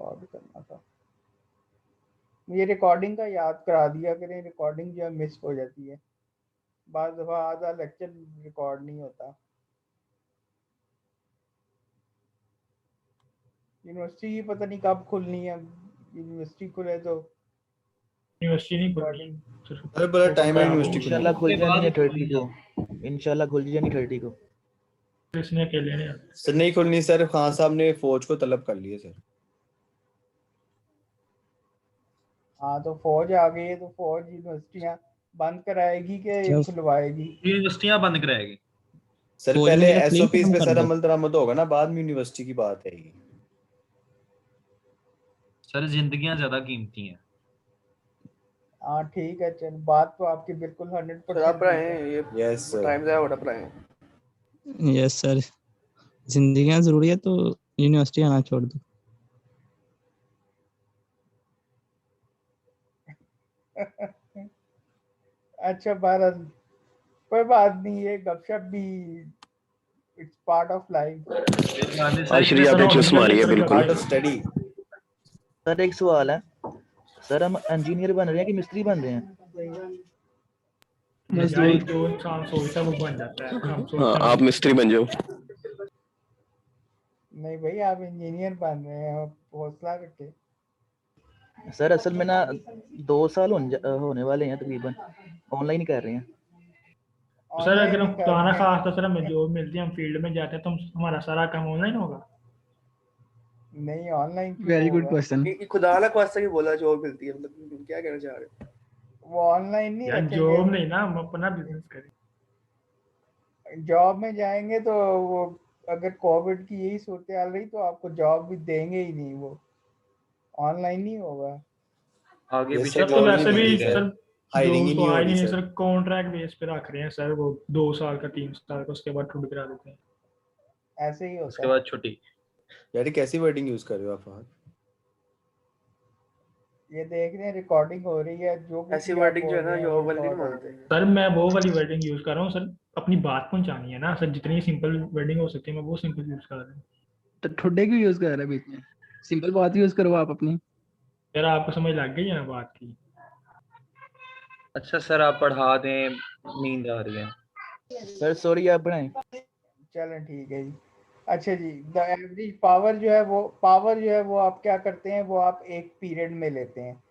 Record करना था। ये रिकॉर्डिंग का याद करा दिया करें, रिकॉर्डिंग जो है मिस हो जाती है, बाद दफ़ा आधा लेक्चर रिकॉर्ड नहीं होता। यूनिवर्सिटी की पता नहीं कब खुलनी है, यूनिवर्सिटी खुले तो यूनिवर्सिटी नहीं खुलनी। रिकॉर्डिंग अरे बड़ा टाइम है यूनिवर्सिटी खुलने इंशाल्लाह खुल के जानी बाद है ही 30 खुलनी को, इंशाल्लाह खुल जानी 30 को। इसने अकेले ने सर नहीं खुलनी सर, खान साहब ने फौज को तलब कर लिए सर। हाँ तो फौज आ गई है, तो फौज यूनिवर्सिटियाँ बंद कराएगी कि खुलवाएगी? यूनिवर्सिटियां बंद कराएगी सर फौज पहले में मेरा claim एसओपीज खत्म पे कर सर दो। अमल दरामद होगा ना, बाद में यूनिवर्सिटी की बात आएगी। सर, जिंदगियां ज्यादा कीमती हैं। हाँ ठीक है, चल बात तो आपकी बिल्कुल सर आप 100% पढ़ाएं, ठीक है। ये यस सर। टाइम ज़्यादा हो रहा, पढ़ाएं। यस सर, जिंदगियां जरूरी है तो यूनिवर्सिटी आना छोड़ दो। अच्छा भारत, कोई बात नहीं, ये गपशप भी इट्स पार्ट ऑफ लाइफ। आश्री आप एचएस मारी है बिल्कुल। Part of study. सर एक सवाल है, सर हम इंजीनियर बन रहे हैं कि मिस्त्री बन रहे हैं? भाई जो इंसान सोचता है वो बन जाता है। हम हाँ सोचते हैं आप मिस्त्री बन जाओ। नहीं भाई, आप इंजीनियर बन रहे हैं, आप हौसला रखे। सर असल में ना 2 साल होने वाले हैं तकरीबन, ऑनलाइन ही कर रहे हैं। सर अगर ऑनलाइन हम ही कर खुदा ना रहे हैं। खास्ता सर हमें जॉब मिलती है, हम फील्ड में जाते हैं, तो हमारा सारा काम ऑनलाइन होगा। नहीं, ऑनलाइन क्यों वेरी गुड होगा? क्वेश्चन। कि खुदा ना खास्ता की बोला जॉब मिलती है, मतलब क्या कहना चाह रहे हो? वो ऑनलाइन नहीं यार रखेंगे। जॉब नहीं ना, हम अपना बिजनेस करें। जॉब में जाएंगे तो वो, अगर कोविड की यही सूरत हाल रही तो आपको जॉब भी देंगे ही नहीं, वो ऑनलाइन नहीं होगा। आगे ये पीछे सर सर तो जॉब कोई नहीं वैसे भी मिलती नहीं है। सर हायरिंग जो ही तो नहीं हो आ ही रही नहीं सर। सर, कॉन्ट्रैक्ट बेस पे रख रहे हैं सर, वो 2 साल का 3 साल का, उसके बाद छुट्टी करा देते हैं। ऐसे ही होता उसके है। बाद छुट्टी। यार ये कैसी वर्डिंग यूज कर रहे हो आप फहद? ये देख रहे हैं, रिकॉर्डिंग हो रही है, जो कुछ ऐसी भी आप वर्डिंग जो बोल है ना रहे हैं वो जॉब वाली नहीं रिकॉर्ड हो मानते रही है। सर मैं वो वाली वर्डिंग यूज कर रहा हूँ सर, अपनी बात पहुंचानी है ना सर, जितनी सिंपल वर्डिंग हो सकती है मैं वो सिंपल यूज कर रहा हूँ। तो ठुड्डे क्यों यूज कर रहे हैं बीच में? सिंपल बात यूज करो आप अपनी। यार आपको समझ लग गई है ना बात की? अच्छा सर आप पढ़ा दें, नींद आ रही है। सर सॉरी आप बनाएं। चलें ठीक है जी। अच्छा जी, द एवरेज पावर जो है वो, आप क्या करते हैं, वो आप एक पीरियड में लेते हैं।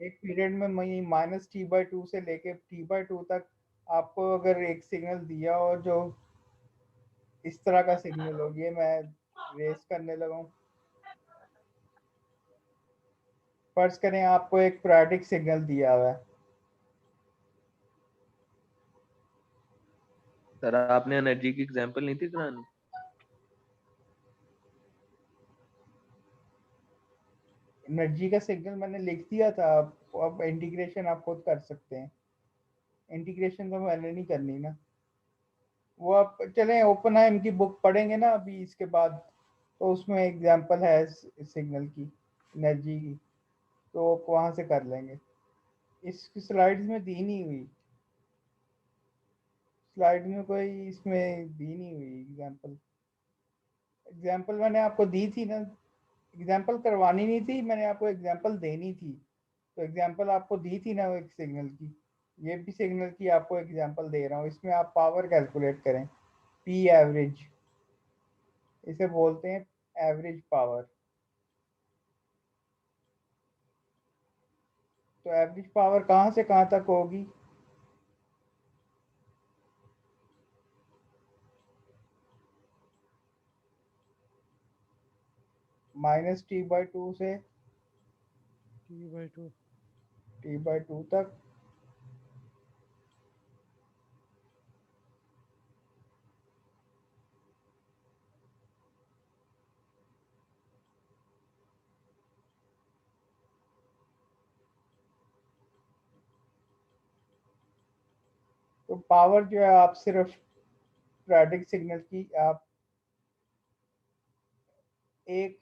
एक पीरियड में -t/2 से लेके t/2 तक आपको अगर एक सिग्नल दिया हो जो इस तरह का सिग्नल हो, ये मैं रेस करने लगा हूँ। फर्ज करें आपको एक पीरियडिक सिग्नल दिया हुआ है। सर आपने एनर्जी की एग्जांपल नहीं थी करानी? एनर्जी का सिग्नल मैंने लिख दिया था, अब इंटीग्रेशन आप खुद कर सकते हैं। इंटीग्रेशन तो मैंने नहीं करनी ना, वो आप चलें ओपनहाइम की बुक पढ़ेंगे ना अभी इसके बाद, तो उसमें एग्जांपल है सिग्नल की, एनर्जी की, तो आप वहाँ से कर लेंगे। इसकी स्लाइड्स में दी नहीं हुई, स्लाइड में कोई इसमें दी नहीं हुई एग्जांपल। एग्जांपल मैंने आपको दी थी ना, एग्जांपल करवानी नहीं थी, मैंने आपको एग्जांपल देनी थी, तो एग्जांपल आपको दी थी ना वो एक सिग्नल की, ये भी सिग्नल की आपको एग्जांपल दे रहा हूँ। इसमें आप पावर कैलकुलेट करें, पी एवरेज, इसे बोलते हैं एवरेज पावर। तो एवरेज पावर कहाँ से कहाँ तक होगी? -t/2 से t/2 तक तो पावर जो है आप सिर्फ पीरियडिक सिग्नल की आप एक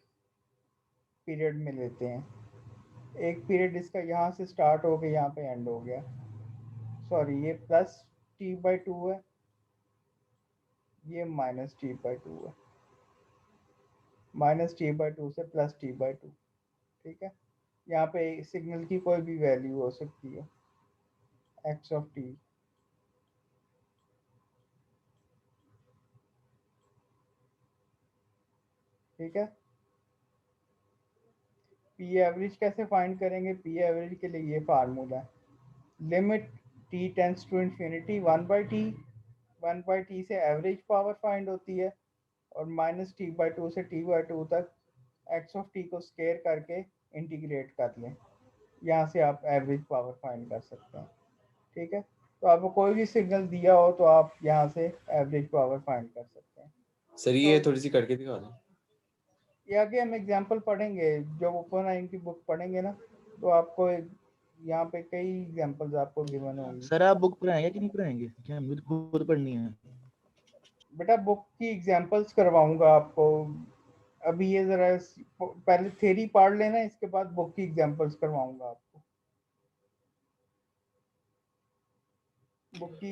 पीरियड में लेते हैं। एक पीरियड इसका यहाँ से स्टार्ट हो गया, यहाँ पे एंड हो गया। सॉरी, ये +t/2 है, ये -t/2 है, -t/2 से +t/2। ठीक है, यहाँ पे सिग्नल की कोई भी वैल्यू हो सकती है एक्स ऑफ टी। ठीक है, पी एवरेज कैसे फाइंड करेंगे? पी एवरेज के लिए ये फार्मूला है, limit T tends to infinity 1/t, 1/t से एवरेज पावर फाइंड होती है, और -t/2 से t/2 तक एक्स ऑफ टी को स्केयर करके इंटीग्रेट कर लें, यहाँ से आप एवरेज पावर फाइंड कर सकते हैं। ठीक है, तो आपको कोई भी सिग्नल दिया हो तो आप यहाँ से एवरेज पावर फाइंड कर सकते हैं। सर ये थोड़ी सी करके दिखा दें। ये आगे हम एग्जांपल पढ़ेंगे, जब ओपन आई की बुक पढ़ेंगे ना, तो आपको यहाँ पे कई एग्जांपल्स आपको गिवन होंगे। सर आप बुक पढ़ाएंगे कि नहीं पढ़ाएंगे? क्या मुझे खुद पढ़नी है? बेटा बुक की एग्जांपल्स करवाऊंगा आपको, अभी ये जरा पहले थ्योरी पढ़ लेना, इसके बाद बुक की एग्जांपल्स करवाऊंगा आपको। बुक की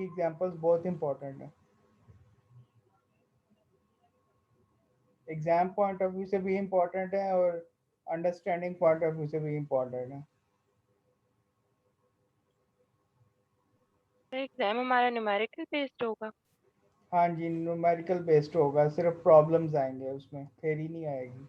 एग्जांपल्स बहुत इंपॉर्टेंट है, एग्जाम पॉइंट ऑफ व्यू से भी इम्पोर्टेंट है और अंडरस्टैंडिंग पॉइंट ऑफ व्यू से भी इम्पोर्टेंट है। एग्जाम हमारा न्यूमेरिकल बेस्ड होगा? हाँ जी, न्यूमेरिकल बेस्ड होगा, सिर्फ प्रॉब्लम्स आएंगे उसमें, थ्योरी नहीं आएगी।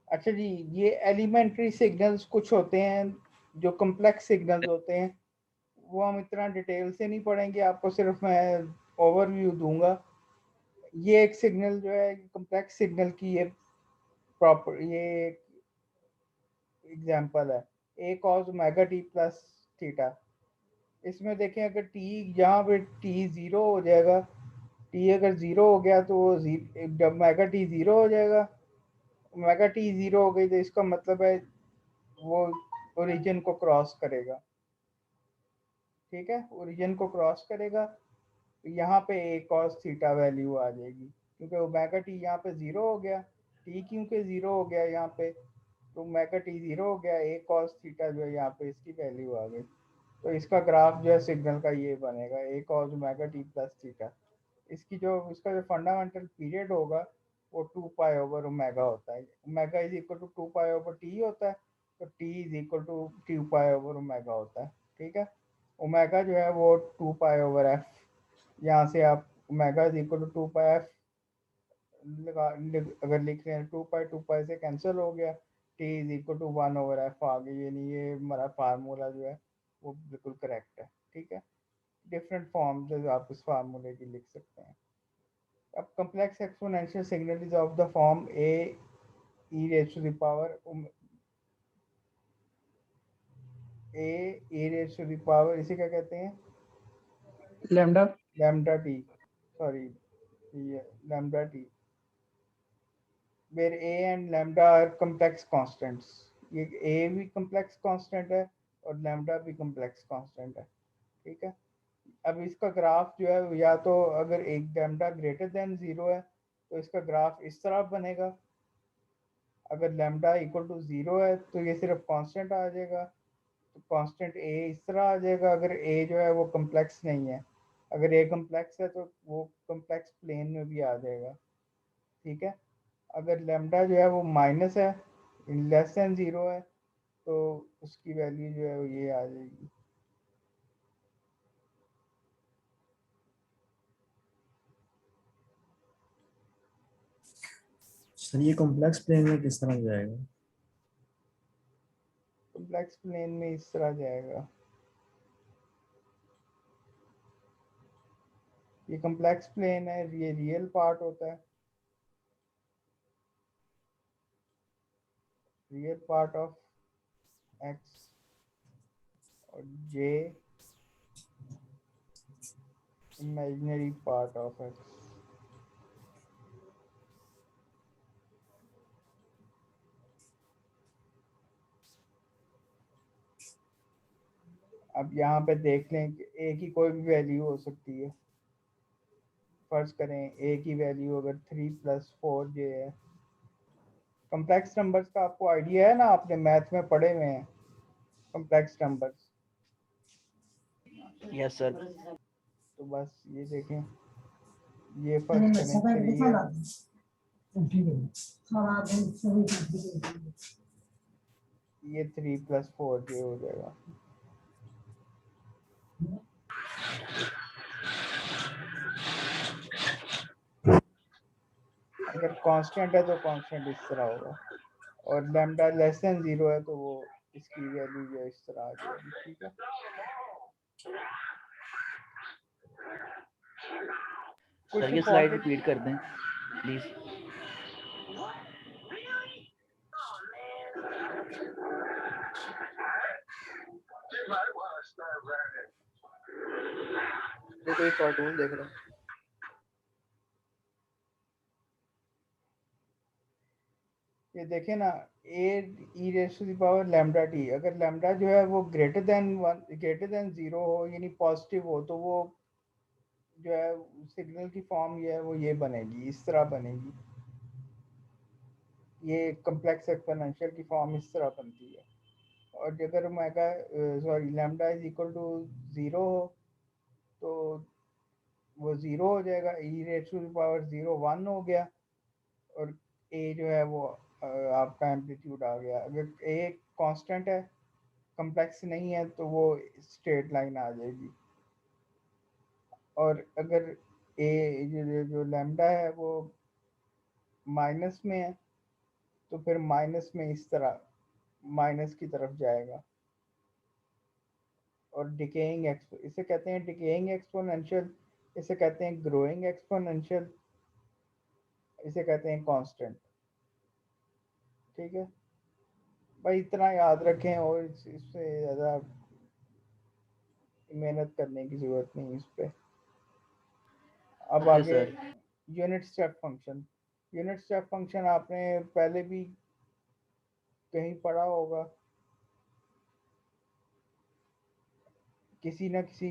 अच्छा जी, ये एलिमेंट्री सिग्नल्स कुछ होते हैं जो कम्प्लेक्स सिग्नल्स होते हैं, वो हम इतना डिटेल से नहीं पढ़ेंगे, आपको सिर्फ मैं ओवरव्यू दूंगा। ये एक सिग्नल जो है कम्प्लेक्स सिग्नल की ये प्रॉपर ये एग्जांपल है, a cos omega t plus theta. इसमें देखें अगर t यहाँ पे t 0 हो जाएगा, t अगर 0 हो गया तो वो जब ओमेगा t 0 हो जाएगा, ओमेगा t 0 हो गई तो इसका मतलब है वो ओरिजिन को क्रॉस करेगा। ठीक है, ओरिजिन को क्रॉस करेगा तो यहाँ पे a cos थीटा वैल्यू आ जाएगी, क्योंकि ओमेगा t यहाँ पे 0 हो गया, t क्योंकि 0 हो गया यहाँ पे, तो ओमेगा t 0 हो गया, a cos थीटा जो है यहाँ पे इसकी वैल्यू आ गई। तो इसका ग्राफ जो है सिग्नल का ये बनेगा, a cos omega t plus theta. इसका जो फंडामेंटल पीरियड होगा वो 2 पाई ओवर ओमेगा होता है, omega is equal to 2 pi over t होता है, तो t is equal to 2 pi over omega होता है। ठीक है, ओमेगा जो है वो 2 पाई ओवर f, यहाँ से आप omega is equal to 2 pi f अगर लिख रहे हैं, 2 पाई से कैंसिल हो गया, t is equal to 1 over f आ गई, यानी ये हमारा फार्मूला जो है वो बिल्कुल करेक्ट है। ठीक है, डिफरेंट फॉर्म जो आप इस फार्मूले की लिख सकते हैं। अब complex exponential signal is of the form a e raised to the power इसे क्या कहते हैं? लैम्डा t, सॉरी ये lambda t, where a and lambda are complex constants। ये a भी complex constant है और lambda भी complex constant है। ठीक है, अब इसका ग्राफ जो है, या तो अगर एक लैम्डा ग्रेटर देन 0 है तो इसका ग्राफ इस तरह बनेगा, अगर लैम्डा इक्वल टू 0 है तो ये सिर्फ कांस्टेंट आ जाएगा, तो कांस्टेंट a इस तरह आ जाएगा, अगर a जो है वो कम्प्लेक्स नहीं है, अगर a कम्प्लेक्स है तो वो कम्प्लेक्स प्लेन में भी आ जाएगा। ठीक है, अगर लैम्डा जो है वो माइनस है, लेस देन 0 है, तो उसकी वैल्यू जो है वो ये आ जाएगी। सर ये कॉम्प्लेक्स प्लेन में किस तरह जाएगा? कॉम्प्लेक्स प्लेन में इस तरह जाएगा, ये कॉम्प्लेक्स प्लेन है, ये रियल पार्ट होता है, रियल पार्ट ऑफ x और j imaginary part of x। अब यहाँ पे देख लें कि a की कोई भी वैल्यू हो सकती है, फर्ज करें a की वैल्यू अगर 3 + 4j है। कम्प्लेक्स नंबर्स का आपको आइडिया है ना, आपने मैथ में पढ़े हुए हैं कम्प्लेक्स नंबर्स। Yes sir. तो बस ये देखें, ये फर्स्ट करें, ये 3 + 4 ये हो जाएगा। अगर कांस्टेंट है तो कांस्टेंट इस तरह होगा, और लैम्डा लेस देन 0 है तो वो इसकी वैल्यू जो है इस तरह आ जाएगी। ठीक है, सर ये स्लाइड रिपीट कर दें प्लीज। ये कोई कार्टून देख रहा है। ये देखें ना, a e⁻λt, अगर लैम्डा जो है वो ग्रेटर देन 0 हो, यानी पॉजिटिव हो, तो वो जो है सिग्नल की फॉर्म ये है वो ये बनेगी, इस तरह बनेगी। ये कम्प्लेक्स एक्सपोनेंशियल की फॉर्म इस तरह बनती है। और अगर लैम्डा इज इक्वल टू 0 हो तो वो 0 हो जाएगा, e⁻0 1 हो गया, और a जो है वो आपका एम्पलीट्यूड आ गया। अगर a कांस्टेंट है, कम्प्लेक्स नहीं है, तो वो स्ट्रेट लाइन आ जाएगी। और अगर a जो लैम्डा है वो माइनस में है, तो फिर माइनस में इस तरह माइनस की तरफ जाएगा। और डिकेइंग इसे कहते हैं डिकेइंग एक्सपोनेंशियल, इसे कहते हैं ग्रोइंग एक्सपोनेंशियल, इसे कहते हैं कांस्टेंट। ठीक है भाई, इतना याद रखें, और इससे ज़्यादा मेहनत करने की ज़रूरत नहीं इस पे। अब आगे unit step function. Unit step function आपने पहले भी कहीं पढ़ा होगा, किसी ना किसी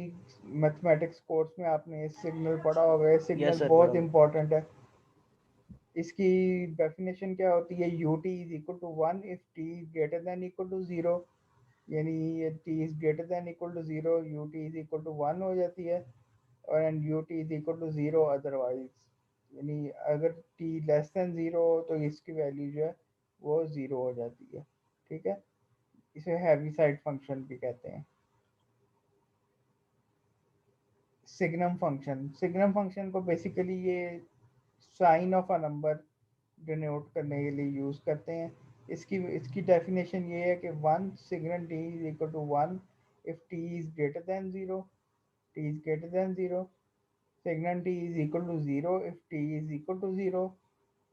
मैथमेटिक्स कोर्स में आपने सिग्नल पढ़ा होगा। ये सिग्नल बहुत इंपॉर्टेंट है। इसकी डेफिनेशन क्या होती है? ut is equal to 1 if t is greater than equal to 0, यानी t is greater than equal to 0, ut is equal to 1 हो जाती है, और and ut is equal to 0 otherwise, यानी अगर t लेस देन 0 हो तो इसकी वैल्यू जो है वो 0 हो जाती है। ठीक है, इसे हैवी साइड फंक्शन भी कहते हैं। सिग्नम फंक्शन को बेसिकली ये sine of a number denote करने के लिए यूज़ करते हैं। इसकी डेफिनेशन ये है कि 1 signum t is equal to 1 if t is greater than 0, signum t is equal to 0 if t is equal to 0।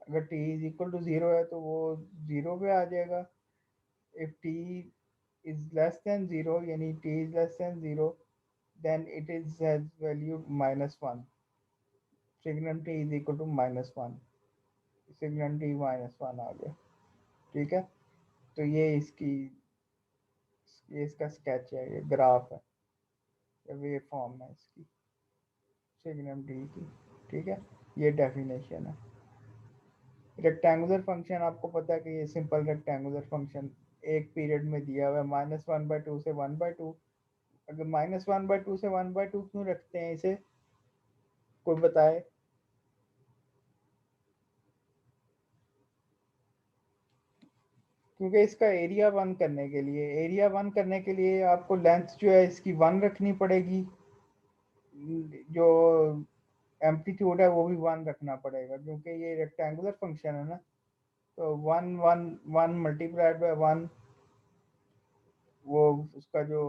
अगर t इज इक्वल टू 0 है तो वो 0 पे आ जाएगा। If t is less than 0, यानी t is less than 0, then it is has value -1, signum t is equal to -1, signum t -1 आ गया। ठीक है, तो ये इसका स्केच है, ये ग्राफ है, ये वेव फॉर्म है इसकी सिग्नम t की। ठीक है, ये डेफिनेशन है। रेक्टेंगुलर फंक्शन आपको पता है कि ये सिंपल रेक्टेंगुलर फंक्शन एक पीरियड में दिया हुआ है -1/2 से 1/2। अगर -1/2 से 1/2 क्यों रखते हैं इसे, कोई बताए? क्योंकि इसका एरिया 1 करने के लिए आपको लेंथ जो है इसकी 1 रखनी पड़ेगी, जो एम्पलीट्यूड है वो भी 1 रखना पड़ेगा, क्योंकि ये रेक्टेंगुलर फंक्शन है ना। तो 1 मल्टीप्लाइड बाय 1, वो उसका जो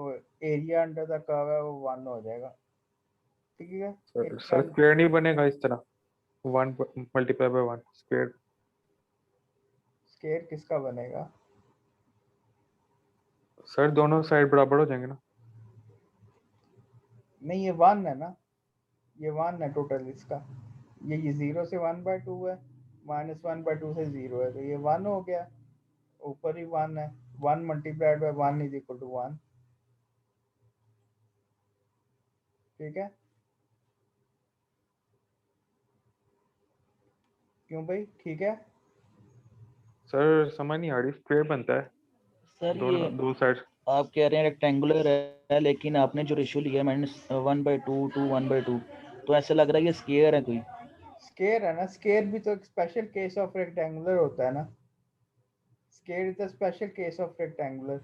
एरिया अंडर द कर्व है वो 1 हो जाएगा। ठीक है सर स्क्वायर नहीं बनेगा इस तरह, 1 मल्टीप्लाई बाय 1 स्क्वायर किसका बनेगा? सर दोनों साइड बराबर हो जाएंगे ना। नहीं, ये 1 है ना, ये 1 है टोटल इसका। ये 0 से 1/2 है, -1/2 से 0 है, तो ये 1 हो गया, ऊपर ही 1 है। 1 multiplied by 1 is equal to 1। ठीक है, क्यों भाई? ठीक है सर समझ नहीं आ रही, स्क्वायर बनता है सर दोनों ये दो साइड। आप कह रहे हैं रेक्टेंगुलर है लेकिन आपने जो रेशियो लिया है -1/2 to 1/2, तो ऐसा लग रहा है ये स्क्वायर है कोई। स्केयर है ना, स्केयर भी तो एक स्पेशल केस ऑफ रेक्टेंगुलर होता है ना, square is the special case of rectangular.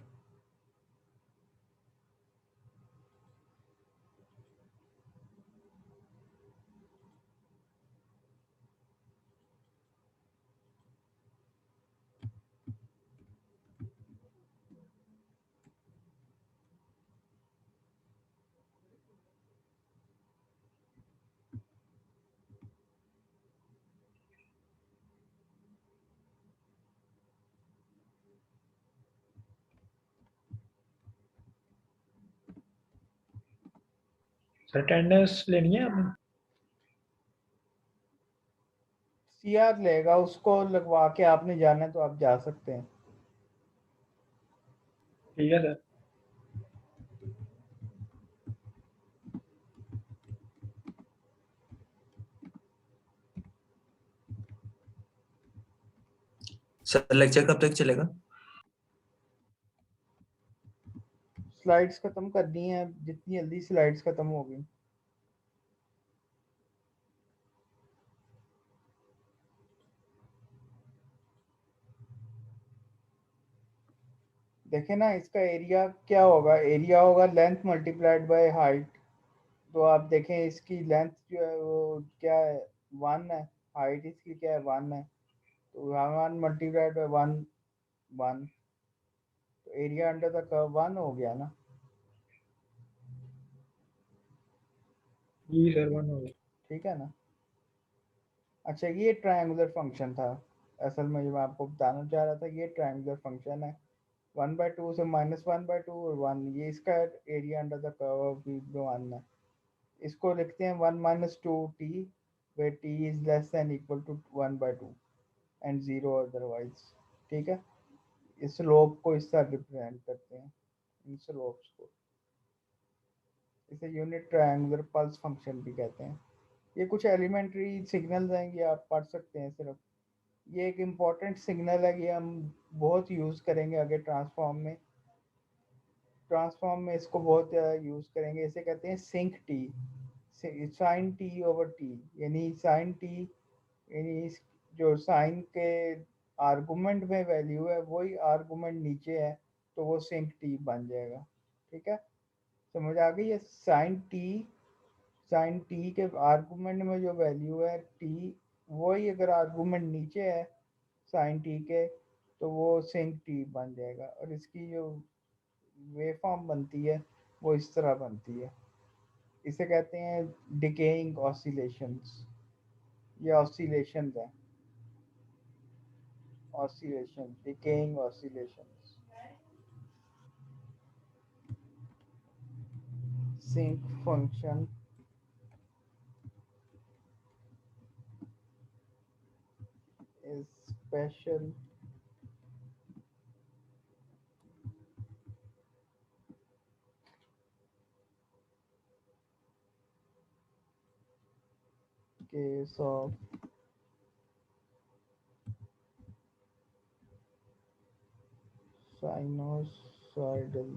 Sir attendance लेनी है आपने? सीआर लेगा, उसको लगवा के आपने जाना है तो आप जा सकते हैं। ठीक है सर। सर लेक्चर कब तक चलेगा? स्लाइड्स खत्म करनी है, जितनी जल्दी स्लाइड्स खत्म होगी। देखें ना, इसका एरिया क्या होगा, एरिया होगा लेंथ मल्टीप्लाइड बाय हाइट। तो आप देखें इसकी लेंथ जो है वो क्या है, 1 है, हाइट इसकी क्या है, 1 है, तो 1 मल्टीप्लाइड बाय 1 1, तो एरिया अंडर द कर्व 1 हो गया ना। जी सर 1 हो गया। ठीक है ना। अच्छा, ये ट्रायंगुलर फंक्शन था, असल में जो मैं आपको बताना चाह रहा था, ये ट्रायंगुलर फंक्शन है 1/2 से -1/2 और 1, ये इसका एरिया अंडर द कर्व भी 1 है। इसको लिखते हैं 1 - 2t where t is less than equal to 1/2 and 0 otherwise। ठीक है, इस स्लोप को इस तरह रिप्रेजेंट करते हैं, इन स्लोप्स को। इसे यूनिट ट्रायंगुलर पल्स फंक्शन भी कहते हैं। ये कुछ एलिमेंट्री सिग्नल्स हैं, ये आप पढ़ सकते हैं सिर्फ। ये एक इम्पॉर्टेंट सिग्नल है, ये हम बहुत यूज़ करेंगे आगे ट्रांसफॉर्म में। ट्रांसफॉर्म में इसको बहुत ज़्यादा यूज़ करेंगे। इसे कहते हैं sinc T, sine T over T, यानी साइन टी, यानी जो साइन के आर्गुमेंट में वैल्यू है वही आर्गुमेंट नीचे है, तो वो सिंक टी बन जाएगा। ठीक है, समझ आ गई है। साइन टी के आर्गुमेंट में जो वैल्यू है टी, वही अगर आर्गुमेंट नीचे है साइन टी के, तो वो सिंक टी बन जाएगा। और इसकी जो वेवफॉर्म बनती है वो इस तरह बनती है। इसे कहते हैं डिकेइंग ऑसिलेशंस। ये ऑसिलेशंस हैं, oscillation, decaying oscillations. Sinc function is special case of sinusoidal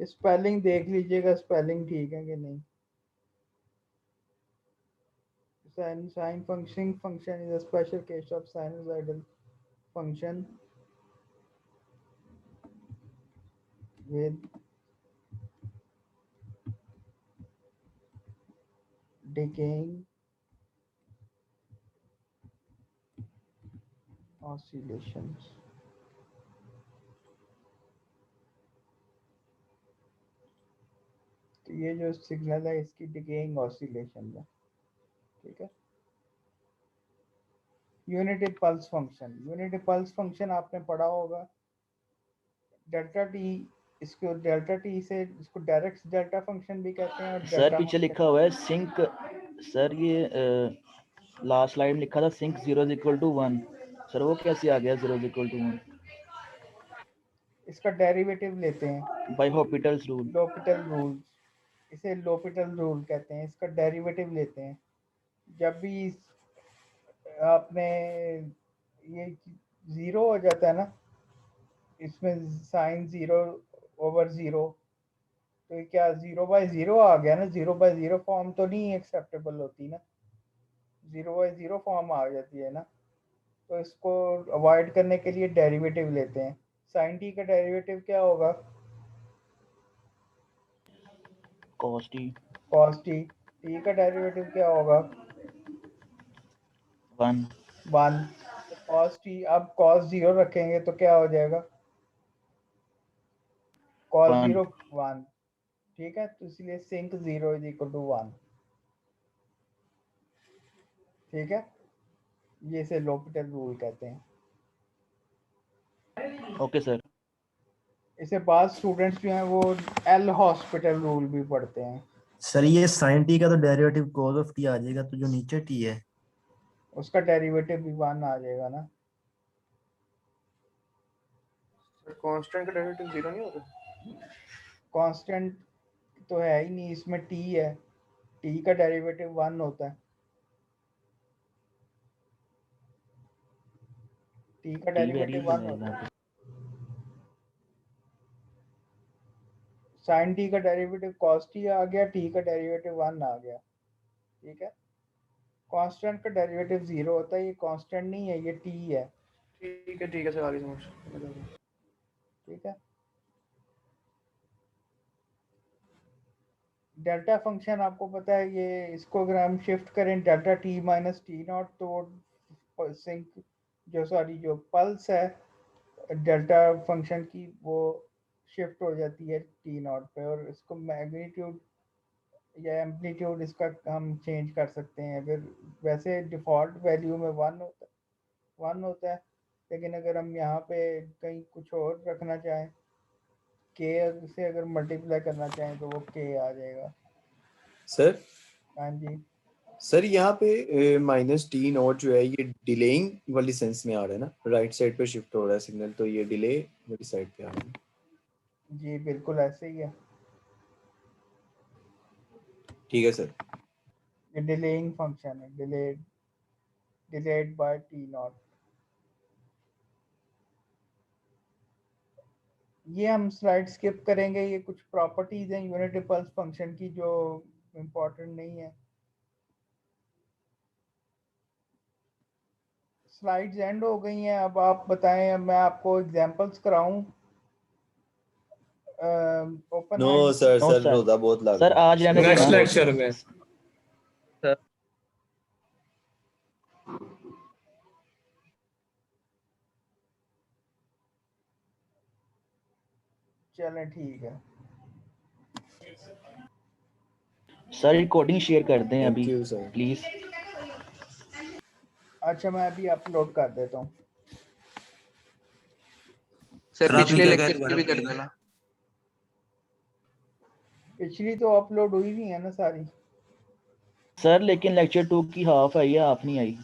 spelling देख लीजिएगा, स्पेलिंग ठीक है कि नहीं। Sine function is a special case of sinusoidal function with decaying oscillations। तो ये जो सिग्नल है इसकी डिकेइंग ऑसिलेशन है। ठीक है, unity pulse function, unity pulse function आपने पढ़ा होगा। डेल्टा टी, इसको डेल्टा टी से इसको डायरेक्ट डेल्टा फंक्शन भी कहते हैं और सर डेल्टा पीछे लिखा हुआ है सिंक, सर ये लास्ट स्लाइड में लिखा था सिंक 0 = 1, सर वो कैसे आ गया 0 = 1? इसका डेरिवेटिव लेते हैं बाय हॉपिटल्स रूल। लोपिटल रूल, इसे लोपिटल रूल कहते हैं। इसका डेरिवेटिव लेते हैं। जब भी आपने ये 0 हो जाता है ना, इसमें साइन 0/0, तो ये क्या 0/0 आ गया ना, 0/0 फॉर्म तो नहीं एक्सेप्टेबल होती ना, 0/0 फॉर्म आ जाती है ना, तो इसको अवॉइड करने के लिए डेरिवेटिव लेते हैं। साइन टी का डेरिवेटिव क्या होगा? cos t cos T. T का डेरिवेटिव क्या होगा? 1 1। cos टी, अब cos 0 रखेंगे तो क्या हो जाएगा? cos 1 0 1। ठीक है, तो इसलिए सिंक 0 = 1। ठीक है, ये से लोपिटल रूल कहते हैं। Okay sir. इसे बाद स्टूडेंट्स जो हैं वो एल हॉस्पिटल रूल भी पढ़ते हैं। सर ये साइन टी का तो डेरिवेटिव cos ऑफ टी आ जाएगा, तो जो नीचे टी है उसका डेरिवेटिव भी 1 आ जाएगा ना। कांस्टेंट का डेरिवेटिव 0 नहीं होता? कांस्टेंट तो है ही नहीं, इसमें टी है, टी का डेरिवेटिव 1 होता है। टी का t डेरिवेटिव वेरिएबल 1 है होता यहाँ है। पे। साइन टी का डेरिवेटिव cos टी आ गया, टी का डेरिवेटिव 1 आ गया। ठीक है, कांस्टेंट का डेरिवेटिव 0 होता है, ये कांस्टेंट नहीं है, ये टी है। ठीक है सर, आगे समझ। ठीक है, डेल्टा फंक्शन आपको पता है, ये इसको अगर हम शिफ्ट करें delta T minus T not, तो सिंक जो पल्स है डेल्टा फंक्शन की, वो शिफ्ट हो जाती है टी नॉट पे, और इसको मैग्नीट्यूड या एम्पलीट्यूड इसका हम चेंज कर सकते हैं। अगर वैसे डिफ़ॉल्ट वैल्यू में 1 होता है, लेकिन अगर हम यहाँ पे कहीं कुछ और रखना चाहें, के से अगर मल्टीप्लाई करना चाहें तो वो के आ जाएगा। सर हाँ जी, सर यहाँ पे -t0 जो है ये डिलेइंग वाली सेंस में आ रहा है ना, राइट साइड पे शिफ्ट हो रहा है सिग्नल, तो ये डिले वाली साइड पे आ रहा है। जी बिल्कुल ऐसे ही है, ठीक है सर। ये डिलेइंग फंक्शन है, डिलेड बाय टी नॉट। ये हम स्लाइड स्किप करेंगे, ये कुछ प्रॉपर्टीज हैं यूनिट इंपल्स फंक्शन की जो इम्पोर्टेंट नहीं है। स्लाइड्स एंड हो गई हैं, अब आप बताएं, मैं आपको एग्जांपल्स कराऊं? Open no hand sir, no sir sir, रोदा बहुत लग सर रहा है। आज रहने नेक्स्ट देना। लेक्चर में चलें ठीक है। सर रिकॉर्डिंग शेयर कर दें थैंक अभी यू सर। प्लीज। अच्छा, मैं अभी अपलोड कर देता हूँ। सर पिछले लेक्चर की भी कर देना। पिछली तो अपलोड हुई नहीं है ना सारी, सर लेकिन लेक्चर 2 की हाफ आई है, हाफ नहीं आई वो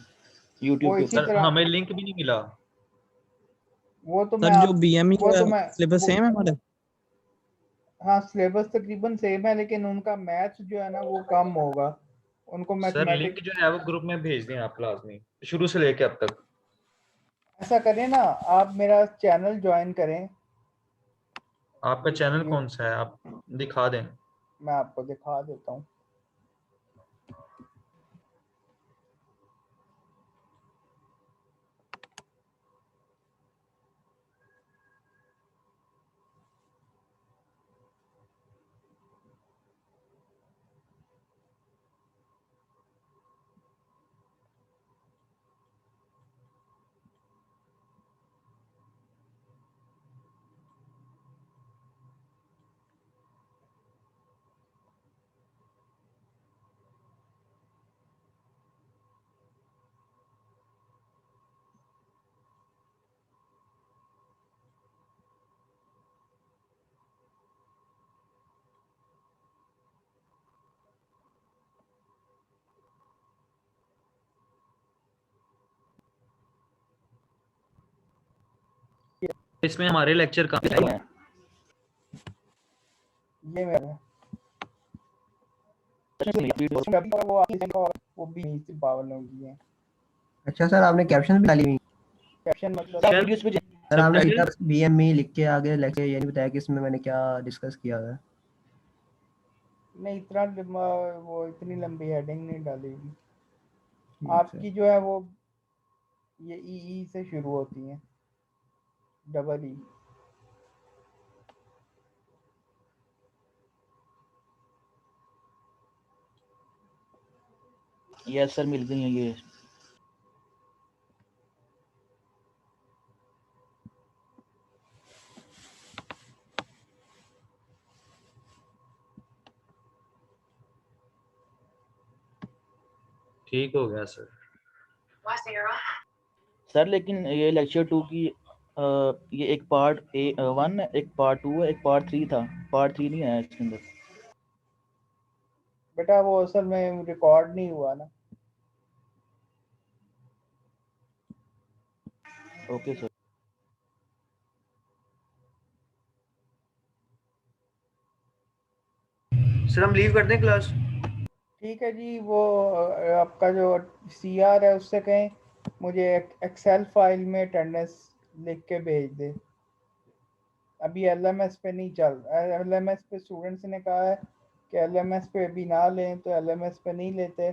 यूट्यूब के इसी ऊपर। तरह, हमें लिंक भी नहीं मिला। वो तो मैं सर जो बीएमई वो का तो मैं सिलेबस सेम है हमारा। हाँ सिलेबस तकरीबन सेम है, लेकिन उनका मैथ्स जो है ना वो कम होगा, उनको सर लिंक मैथमेटिक्स। जो है वो ग्रुप में भेज दें आप क्लास में, शुरू से लेके अब तक। ऐसा करें ना, आप मेरा चैनल ज्वाइन करें। आपका चैनल कौन सा है, आप दिखा दें। मैं आपको दिखा देता हूँ। इसमें हमारे लेक्चर कहाँ हैं? ये मेरा वो भी 52 की है। अच्छा सर, आपने कैप्शन भी डाली हुई? कैप्शन मतलब सर आपने सीधा BME लिख के आगे लेक्चर ये नहीं बताया कि इसमें मैंने क्या डिस्कस किया है। नहीं, वो इतनी लंबी हेडिंग नहीं डाली हुई। ठीक आपकी जो है वो ये ई से शुरू होती है, डबल ई। यस सर, मिल गई है ये। ठीक हो गया सर। सर लेकिन ये लेक्चर 2 की ये एक पार्ट 1 है, एक पार्ट 2 है, एक पार्ट 3 था। पार्ट 3 नहीं आया इसके अंदर। बेटा वो असल में रिकॉर्ड नहीं हुआ ना। Okay sir. सर हम लीव करते हैं क्लास। ठीक है जी, वो आपका जो CR है उससे कहें मुझे एक्सेल फाइल में अटेंडेंस लिख के भेज दे। अभी LMS पे नहीं चल, LMS पे स्टूडेंट्स ने कहा है कि LMS पे भी ना लें, तो LMS पे नहीं लेते,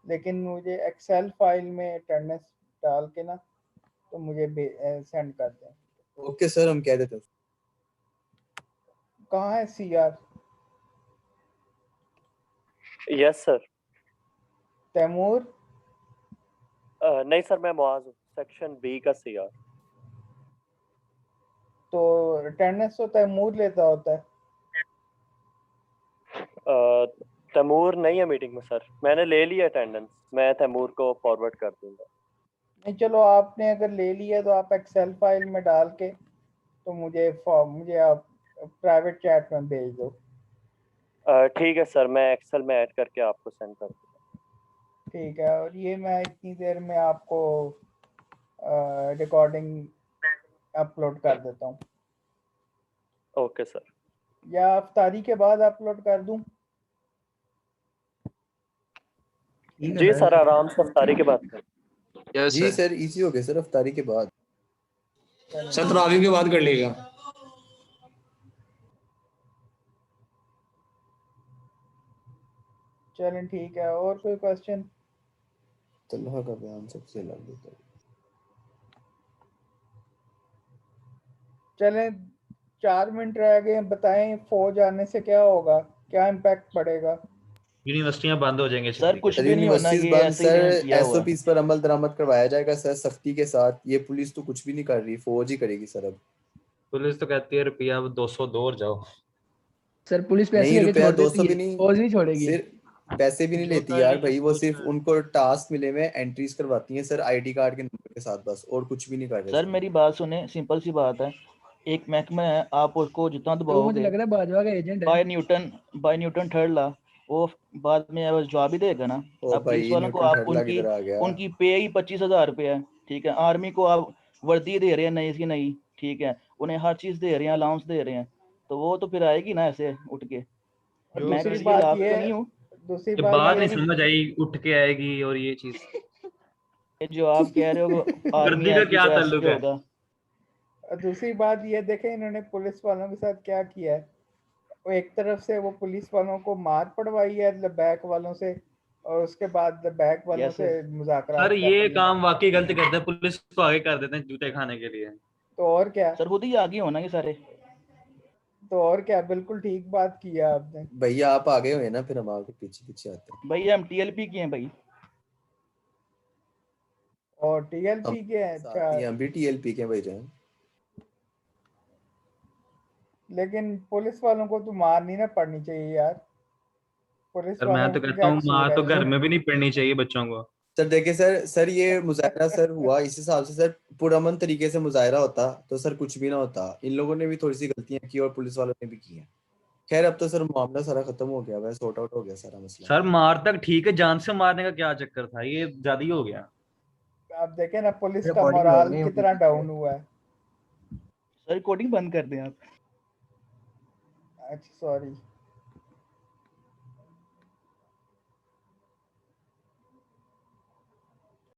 लेकिन मुझे एक्सेल फाइल में अटेंडेंस डाल के ना तो मुझे सेंड कर दें। ओके सर, हम कह देते हैं। कहाँ है CR? Yes sir. तैमूर? नहीं सर, मैं मुआज हूँ, सेक्शन B का CR। तो अटेंडेंस तो तैमूर लेता होता है। तैमूर नहीं है मीटिंग में सर, मैंने ले लिया अटेंडेंस, मैं तैमूर को फॉरवर्ड कर दूंगा। नहीं, चलो आपने अगर ले लिया तो आप एक्सेल फाइल में डाल के तो मुझे आप प्राइवेट चैट में भेज दो। ठीक है सर, मैं एक्सेल में ऐड करके आपको सेंड कर दूंगा। ठीक है, और ये मैं इतनी देर में आपको रिकॉर्डिंग अपलोड कर देता हूँ। Okay sir. या अफ्तारी के बाद अपलोड कर दूँ? जी सर, आराम से अफ्तारी के बाद कर। जी सर, इजी हो गया सर अफ्तारी के बाद। सर तरावी के बाद कर लेगा। चलें ठीक है, और कोई क्वेश्चन? तल्हा का बयान सबसे अलग होता है। चलें 4 मिनट रह गए, बताएं फौज आने से क्या होगा, क्या इम्पैक्ट पड़ेगा? यूनिवर्सिटियां बंद हो जाएंगे सर कुछ भी नहीं होना, यूनिवर्सिटीज ये बंद ऐसे ही सर, किया हुआ है। SOPs पर अमल दरामद करवाया जाएगा सर सख्ती के साथ। ये पुलिस तो कुछ भी नहीं कर रही, फौज ही करेगी सर। अब पुलिस तो कहती है रुपया 200 दो और जाओ। सर पुलिस पैसे नहीं, लेके रुपया छोड़ 200 देती भी है, नहीं, फौज नहीं छोड़ेगी। सिर्फ पैसे भी नहीं लेती यार भाई, वो सिर्फ उनको टास्क मिले हुए एंट्रीज करवाती हैं सर ID कार्ड के नंबर के साथ, बस और कुछ भी नहीं कर रहे सर मेरी बात सुने, सिंपल सी बात है, एक महकमा है, आप उसको जितना तो मुझे दबाओगे लग रहा है बाजवा का एजेंट है। बाय न्यूटन थर्ड लॉ, वो बाद में जवाब ही देगा ना। ओ अब भाई, पुलिस वालों को न्यूटन आप थर्ड लॉ किधर आ गया? उनकी पे ही 25,000 रुपये है, ठीक है। आर्मी को आप वर्दी दे रहे हैं नई की नई, ठीक है, उन्हें हर चीज दे रहे हैं, अलाउंस दे रहे हैं, तो वो तो फिर आएगी ना ऐसे उठ के। मैं दूसरी किसी के बात खिलाफ ये तो नहीं हूँ। दूसरी ये बात बात ये नहीं समझ आई, उठ के आएगी और ये चीज। ये जो आप कह रहे हो आर्मी वर्दी का आएगी क्या तो ऐसे ताल्लुक पे है? और दूसरी बात ये देखें इन्होंने पुलिस वालों के साथ क्या किया है। वो एक तरफ से वो पुलिस वालों को मार पड़वाई है लबैक वालों से, और उसके बाद लबैक वालों Yes, से sir. मुज़ाकरात सर कर ये लिए। काम वाकई गलत करते हैं, पुलिस को आगे कर देते हैं जूते खाने के लिए। तो और क्या सर खुद ही आगे होना ये सारे। तो और क्या, बिल्कुल ठीक बात की है आपने। भैया आप आगे हुए ना, फिर हम आपके पीछे पीछे आते हैं। भाई हम TLP की हैं भाई। और TLP के हैं? अच्छा, हम भी TLP के हैं भाईजान। लेकिन पुलिस वालों को तो मार नहीं ना पड़नी चाहिए यार। पुलिस सर मैं वालों तो को कहता क्या हूँ माँ कसूर तो है? घर में भी नहीं पड़नी चाहिए बच्चों को। सर देखिए सर ये मुजाहरा सर हुआ इस हिसाब से सर, पुरअमन तरीके से मुजाहरा होता तो सर कुछ भी ना होता। इन लोगों ने भी थोड़ी सी गलतियां की और पुलिस वालों ने भी की हैं। खैर अब तो सर मामला सारा खत्म हो गया, वैसे सॉर्ट आउट हो गया सारा मसला। सर मार तक ठीक है, जान से मारने का क्या चक्कर था, ये ज्यादा ही हो गया। आप देखें ना पुलिस का रिकॉर्डिंग हो मोराल गई कितना डाउन हुआ है। सर रिकॉर्डिंग बंद कर दें आप। अच्छा सॉरी।